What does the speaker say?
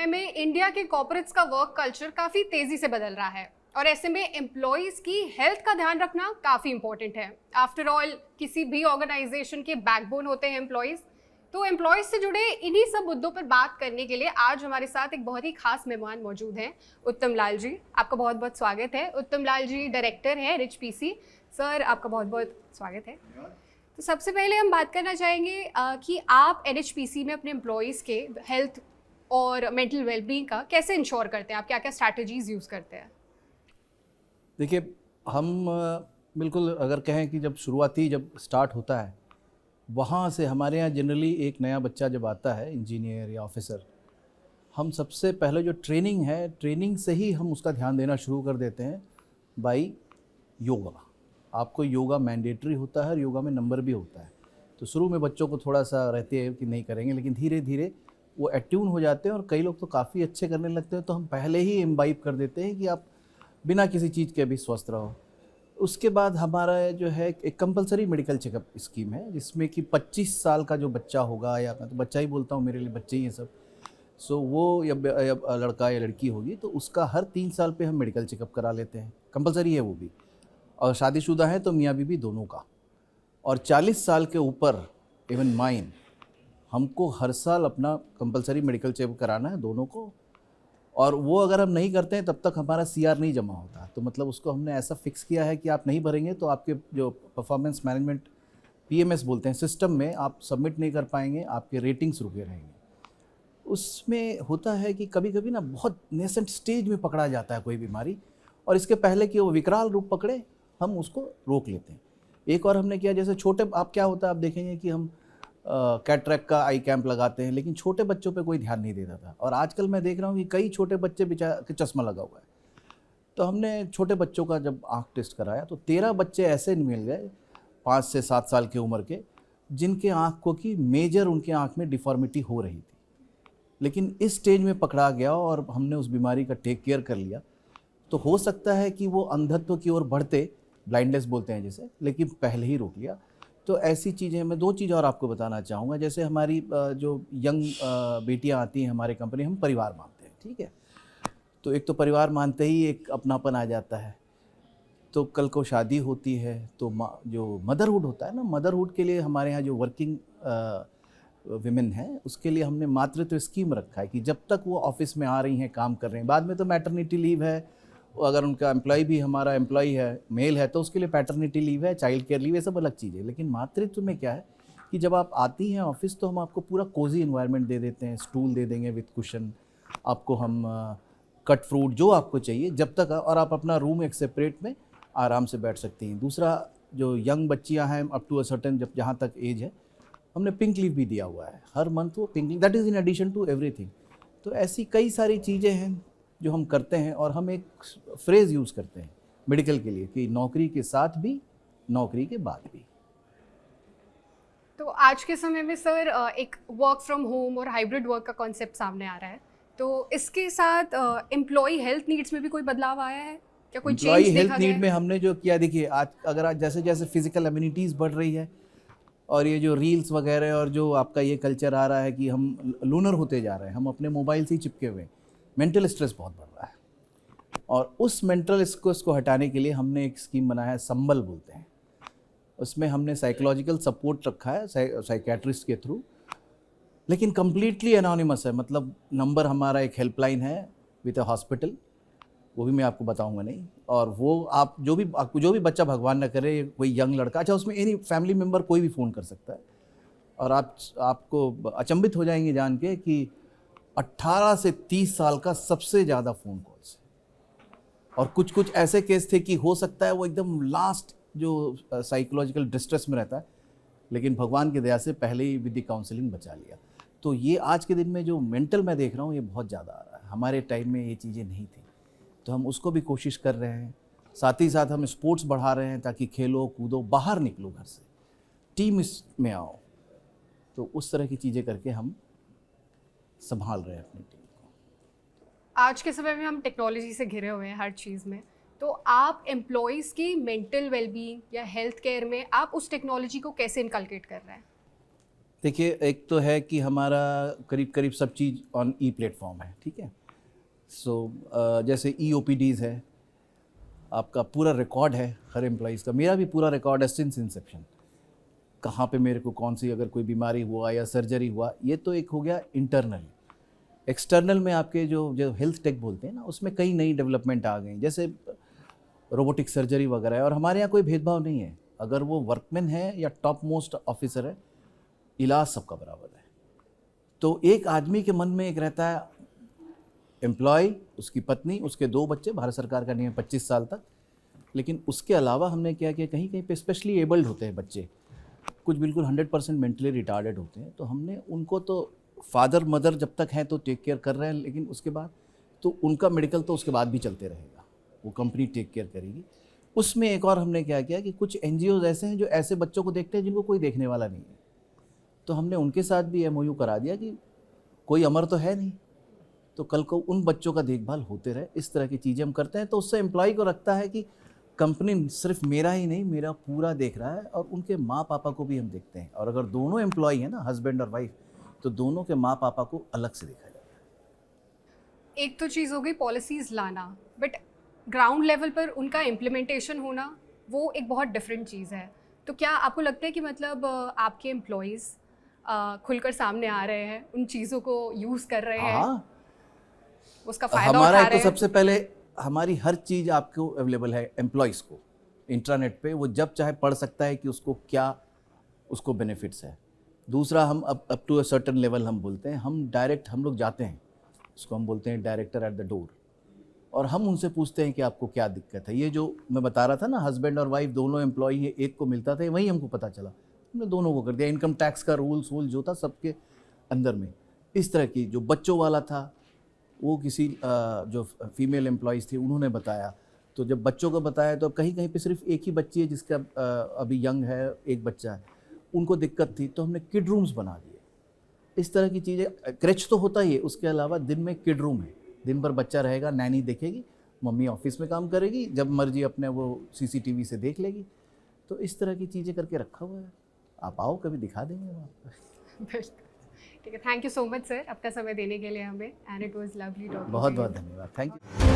समय में इंडिया के कॉर्पोरेट्स का वर्क कल्चर काफ़ी तेज़ी से बदल रहा है और ऐसे में एम्प्लॉयज़ की हेल्थ का ध्यान रखना काफ़ी इंपॉर्टेंट है। आफ्टर ऑल किसी भी ऑर्गेनाइजेशन के बैकबोन होते हैं एम्प्लॉयज़। तो एम्प्लॉयज़ से जुड़े इन्हीं सब मुद्दों पर बात करने के लिए आज हमारे साथ एक बहुत ही खास मेहमान मौजूद हैं, उत्तम लाल जी। आपका बहुत बहुत स्वागत है। उत्तम लाल जी डायरेक्टर हैं रिच पीसी। सर आपका बहुत बहुत स्वागत है। तो सबसे पहले हम बात करना चाहेंगे कि आप NHPC में अपने एम्प्लॉयज़ के हेल्थ और मेंटल वेलबींग का कैसे इंश्योर करते हैं? आप क्या क्या स्ट्रैटेजीज यूज़ करते हैं? देखिए, हम बिल्कुल अगर कहें कि जब शुरुआती जब स्टार्ट होता है, वहाँ से हमारे यहाँ जनरली एक नया बच्चा जब आता है, इंजीनियर या ऑफिसर, हम सबसे पहले जो ट्रेनिंग है, ट्रेनिंग से ही हम उसका ध्यान देना शुरू कर देते हैं बाई योगा। आपको योगा मैंडेटरी होता है और योगा में नंबर भी होता है। तो शुरू में बच्चों को थोड़ा सा रहते हैं कि नहीं करेंगे, लेकिन धीरे धीरे वो एट्यून हो जाते हैं और कई लोग तो काफ़ी अच्छे करने लगते हैं। तो हम पहले ही इम्बाइब कर देते हैं कि आप बिना किसी चीज़ के भी स्वस्थ रहो। उसके बाद हमारा जो है एक कंपलसरी मेडिकल चेकअप स्कीम है, जिसमें कि 25 साल का जो बच्चा होगा, या मैं तो बच्चा ही बोलता हूँ, मेरे लिए बच्चे ही हैं सब। सो वो या लड़का या लड़की होगी तो उसका हर 3 साल पे हम मेडिकल चेकअप करा लेते हैं। कंपलसरी है वो भी। और शादीशुदा है तो मियाँ बीवी दोनों का। और 40 साल के ऊपर इवन माइन, हमको हर साल अपना कंपलसरी मेडिकल चेकअप कराना है दोनों को। और वो अगर हम नहीं करते हैं तब तक हमारा CR नहीं जमा होता। तो मतलब उसको हमने ऐसा फिक्स किया है कि आप नहीं भरेंगे तो आपके जो परफॉर्मेंस मैनेजमेंट PMS बोलते हैं सिस्टम में आप सबमिट नहीं कर पाएंगे, आपके रेटिंग्स रुके रहेंगे। उसमें होता है कि कभी कभी ना बहुत नेसेंट स्टेज में पकड़ा जाता है कोई बीमारी, और इसके पहले कि वो विकराल रूप पकड़े हम उसको रोक लेते हैं। एक और हमने किया, जैसे छोटे आप क्या होता है, आप देखेंगे कि हम कैटरेक्ट का आई कैंप लगाते हैं, लेकिन छोटे बच्चों पे कोई ध्यान नहीं देता था। और आजकल मैं देख रहा हूँ कि कई छोटे बच्चे के चश्मा लगा हुआ है। तो हमने छोटे बच्चों का जब आँख टेस्ट कराया तो 13 बच्चे ऐसे मिल गए 5 से 7 साल की उम्र के, जिनके आँखों की मेजर उनके आँख में डिफॉर्मिटी हो रही थी। लेकिन इस स्टेज में पकड़ा गया और हमने उस बीमारी का टेक केयर कर लिया, तो हो सकता है कि वो अंधत्व की ओर बढ़ते, ब्लाइंडनेस बोलते हैं जिसे, लेकिन पहले ही रोक लिया। तो ऐसी चीज़ें, मैं 2 चीज़ और आपको बताना चाहूँगा। जैसे हमारी जो यंग बेटियाँ आती हैं हमारे कंपनी, हम परिवार मानते हैं, ठीक है। तो एक तो परिवार मानते ही एक अपनापन आ जाता है। तो कल को शादी होती है तो जो मदरहुड होता है ना, मदरहुड के लिए हमारे यहाँ जो वर्किंग विमेन हैं, उसके लिए हमने मातृत्व स्कीम रखा है कि जब तक वो ऑफिस में आ रही हैं, काम कर रहे हैं, बाद में तो मैटरनिटी लीव है, अगर उनका एम्प्लॉय भी हमारा एम्प्लॉय है, मेल है, तो उसके लिए पैटर्निटी लीव है, चाइल्ड केयर लीव, ये सब अलग चीज़ है। लेकिन मातृत्व में क्या है कि जब आप आती हैं ऑफिस तो हम आपको पूरा कोजी इन्वायरमेंट दे देते हैं, स्टूल दे देंगे विथ कुशन, आपको हम कट फ्रूट जो आपको चाहिए जब तक, और आप अपना रूम एक सेपरेट में आराम से बैठ सकती हैं। दूसरा, जो यंग बच्चियाँ हैं अप टू अ सर्टेन, जब जहाँ तक एज है, हमने पिंक लीव भी दिया हुआ है हर मंथ, वो pink leave, that is in addition to everything. तो ऐसी कई सारी चीज़ें हैं जो हम करते हैं। और हम एक फ्रेज़ यूज़ करते हैं मेडिकल के लिए कि नौकरी के साथ भी, नौकरी के बाद भी। तो आज के समय में सर एक वर्क फ्रॉम होम और हाइब्रिड वर्क का कॉन्सेप्ट सामने आ रहा है। तो इसके साथ एम्प्लॉय हेल्थ नीड्स में भी कोई बदलाव आया है? क्या कोई एम्प्लॉय चेंज हेल्थ देखा गया नीड है? में हमने जो किया, देखिए आज जैसे जैसे फिजिकल एम्यूनिटीज़ बढ़ रही है, और ये जो रील्स वगैरह और जो आपका ये कल्चर आ रहा है कि हम लूनर होते जा रहे हैं, हम अपने मोबाइल से ही चिपके हुए हैं, मेंटल स्ट्रेस बहुत बढ़ रहा है। और उस मेंटल स्ट्रेस को हटाने के लिए हमने एक स्कीम बनाया है, संबल बोलते हैं। उसमें हमने साइकोलॉजिकल सपोर्ट रखा है साइकेट्रिस्ट के थ्रू, लेकिन कम्प्लीटली एनोनिमस है। मतलब नंबर हमारा एक हेल्पलाइन है विद अ हॉस्पिटल, वो भी मैं आपको बताऊंगा नहीं। और वो आप जो भी बच्चा, भगवान न करे कोई यंग लड़का, अच्छा उसमें एनी फैमिली मेम्बर कोई भी फ़ोन कर सकता है। और आपको अचंभित हो जाएंगे जान के कि 18 से 30 साल का सबसे ज़्यादा फ़ोन कॉल्स है। और कुछ कुछ ऐसे केस थे कि हो सकता है वो एकदम लास्ट जो साइकोलॉजिकल डिस्ट्रेस में रहता है, लेकिन भगवान की दया से पहले ही विद द काउंसलिंग बचा लिया। तो ये आज के दिन में जो मेंटल मैं देख रहा हूँ, ये बहुत ज़्यादा आ रहा है। हमारे टाइम में ये चीज़ें नहीं थी, तो हम उसको भी कोशिश कर रहे हैं। साथ ही साथ हम स्पोर्ट्स बढ़ा रहे हैं ताकि खेलो कूदो, बाहर निकलो घर से, टीम में आओ। तो उस तरह की चीज़ें करके हम संभाल रहे हैं अपनी टीम को। आज के समय में हम टेक्नोलॉजी से घिरे हुए हैं हर चीज़ में। तो आप एम्प्लॉयज़ की मेंटल वेलबींग या हेल्थ केयर में आप उस टेक्नोलॉजी को कैसे इनकलकेट कर रहे हैं? देखिए, एक तो है कि हमारा करीब करीब सब चीज़ ऑन ई प्लेटफॉर्म है, ठीक है। सो जैसे ई OPDs है, आपका पूरा रिकॉर्ड है हर एम्प्लॉइज़ का। मेरा भी पूरा रिकॉर्ड है सिंस इंसेप्शन, कहाँ पे मेरे को कौन सी अगर कोई बीमारी हुआ या सर्जरी हुआ। ये तो एक हो गया इंटरनल। एक्सटर्नल में आपके जो हेल्थ टेक बोलते हैं ना, उसमें कई नई डेवलपमेंट आ गई, जैसे रोबोटिक सर्जरी वगैरह है। और हमारे यहाँ कोई भेदभाव नहीं है, अगर वो वर्कमैन है या टॉप मोस्ट ऑफिसर है, इलाज सबका बराबर है। तो एक आदमी के मन में एक रहता है, एम्प्लॉय, उसकी पत्नी, उसके 2 बच्चे, भारत सरकार का नियम 25 साल तक। लेकिन उसके अलावा हमने क्या किया, कहीं कहीं पे स्पेशली एबल्ड होते हैं बच्चे, कुछ बिल्कुल 100% मेंटली रिटार्डेड होते हैं, तो हमने उनको तो फादर मदर जब तक हैं तो टेक केयर कर रहे हैं, लेकिन उसके बाद तो उनका मेडिकल तो उसके बाद भी चलते रहेगा, वो कंपनी टेक केयर करेगी। उसमें एक और हमने क्या किया कि कुछ NGOs ऐसे हैं जो ऐसे बच्चों को देखते हैं जिनको कोई देखने वाला नहीं है, तो हमने उनके साथ भी MOU करा दिया कि कोई अमर तो है नहीं, तो कल को उन बच्चों का देखभाल होते रहे। इस तरह की चीज़ें हम करते हैं, तो उससे एम्प्लॉय को रखता है कि कंपनी सिर्फ मेरा ही नहीं, मेरा पूरा देख रहा है, और उनके माँ पापा को भी हम देखते हैं। और अगर दोनों एम्प्लॉय हैं ना, हस्बैंड और वाइफ, तो दोनों के माँ पापा को अलग से देखा जाता है। एक तो चीज़ हो गई पॉलिसीज़ लाना, बट ग्राउंड लेवल पर उनका इम्प्लीमेंटेशन होना वो एक बहुत डिफरेंट चीज़ है। तो क्या आपको लगता है कि मतलब आपके एम्प्लॉयज़ खुलकर सामने आ रहे हैं, उन चीज़ों को यूज़ कर रहे हैं, हाँ, उसका फ़ायदा हमारा उठा एक रहे तो हैं? सबसे पहले हमारी हर चीज़ आपको अवेलेबल है एम्प्लॉयज़ को इंट्रानेट पे, वो जब चाहे पढ़ सकता है कि उसको क्या उसको बेनिफिट्स है। दूसरा, हम up to a certain level हम बोलते हैं, हम डायरेक्ट हम लोग जाते हैं, उसको हम बोलते हैं डायरेक्टर एट द डोर, और हम उनसे पूछते हैं कि आपको क्या दिक्कत है। ये जो मैं बता रहा था ना, हस्बैंड और वाइफ दोनों एम्प्लॉई है, एक को मिलता था, वही हमको पता चला, हमने दोनों को कर दिया। इनकम टैक्स का रूल्स जो था सबके अंदर में। इस तरह की जो बच्चों वाला था, वो किसी जो फीमेल एम्प्लॉयज़ थी उन्होंने बताया, तो जब बच्चों को बताया तो कहीं कहीं पे सिर्फ एक ही बच्ची है जिसका अभी यंग है, एक बच्चा है, उनको दिक्कत थी, तो हमने किड रूम्स बना दिए। इस तरह की चीज़ें, क्रेच तो होता ही है, उसके अलावा दिन में किड रूम है, दिन भर बच्चा रहेगा, नैनी देखेगी, मम्मी ऑफिस में काम करेगी, जब मर्जी अपने वो CCTV से देख लेगी। तो इस तरह की चीज़ें करके रखा हुआ है, आप आओ कभी दिखा देंगे हम आपको। बिल्कुल। ठीक है, thank you so much sir अपना समय देने के लिए हमें, and it was lovely talking. बहुत बहुत धन्यवाद, थैंक यू।